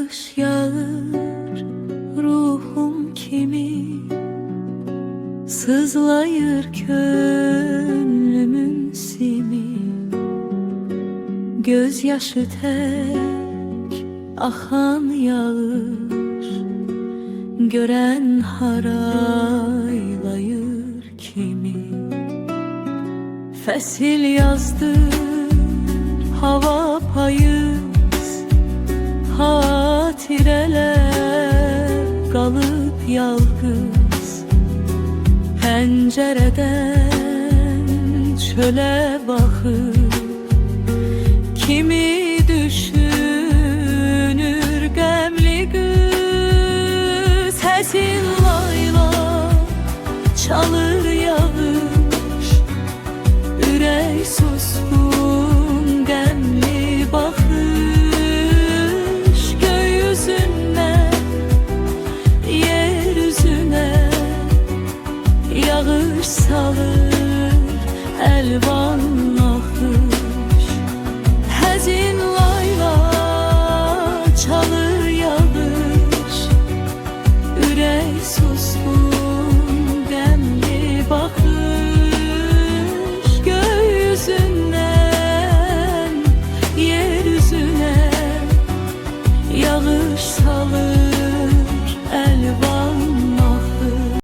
Yağış yağır ruhum kimi, sızlayır könlümün simi. Gözyaşı tek akan yağır, gören haraylayır kimi. Fəsil yazdır hava payız, hatirələr qalıb yalqız. Pəncərədən çölə baxır, kimi düşünür qəmli qız. Həzin layla çalır